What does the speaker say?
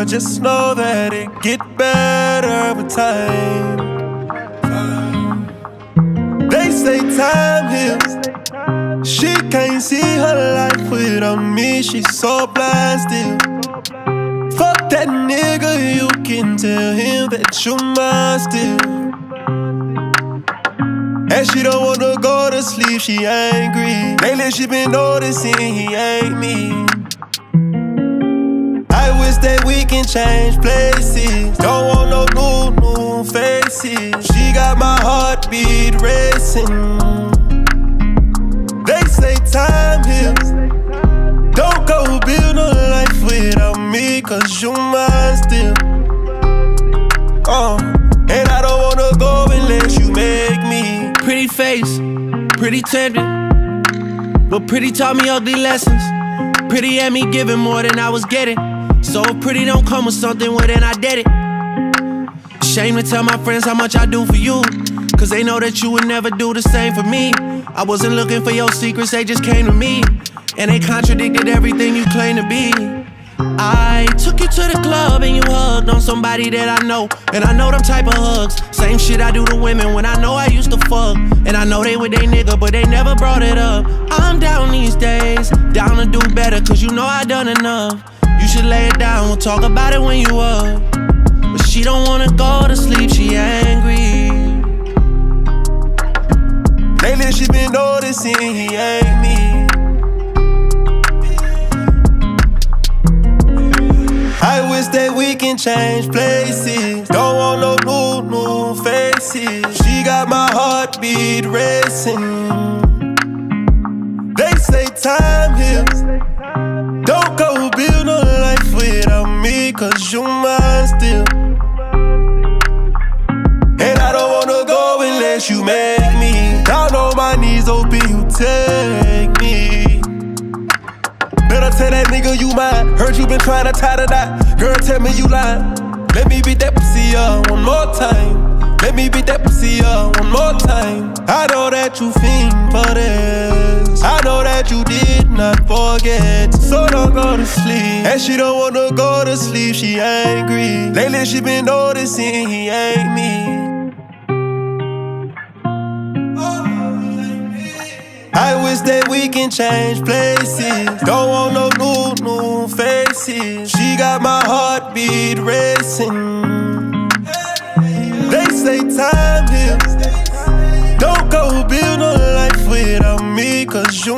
girl, just know that it get better with time. They say time heals. She can't see her life without me, she's so blind still. Fuck that nigga, you can tell him that you mine still. And she don't wanna go to sleep, she angry. Lately she been noticing he ain't me. I wish that we can change places. Don't want no new faces. She got my heartbeat racing. They say time heals. Don't go build no life without me, cause you mine still. And I don't wanna go unless you make me. Pretty face, pretty tempting, but pretty taught me ugly lessons. Pretty had me giving more than I was getting. So if pretty don't come with something, well then I did it. Shame to tell my friends how much I do for you, cause they know that you would never do the same for me. I wasn't looking for your secrets, they just came to me. And they contradicted everything you claim to be. I took you to the club and you hugged on somebody that I know. And I know them type of hugs, same shit I do to women when I know I used to fuck. And I know they with they nigga, but they never brought it up. I'm down these days, down to do better, cause you know I done enough. You should lay it down, we'll talk about it when you up. But she don't wanna go to sleep, she angry. Lately she been noticing he ain't me. I wish that we can change places. Don't want no new faces. She got my heartbeat racing. They say time heals. Don't go build no life without me, cause you mine still. And I don't wanna go unless you make me. Down on my knees, hoping you take me. Better tell that nigga you mine. Heard you been trying to tie the knot. Girl, tell me you lying. Let me beat that pussy up one more time. Let me beat that pussy up one more time. I know that you fiend for this. I know that you did not forget. So don't go to sleep. And she don't wanna go to sleep, she angry. Lately she been noticing he ain't me. I wish that we can change places. Don't want no new faces. She got my heartbeat racing. They say time heals. Don't go build no life without me, cause you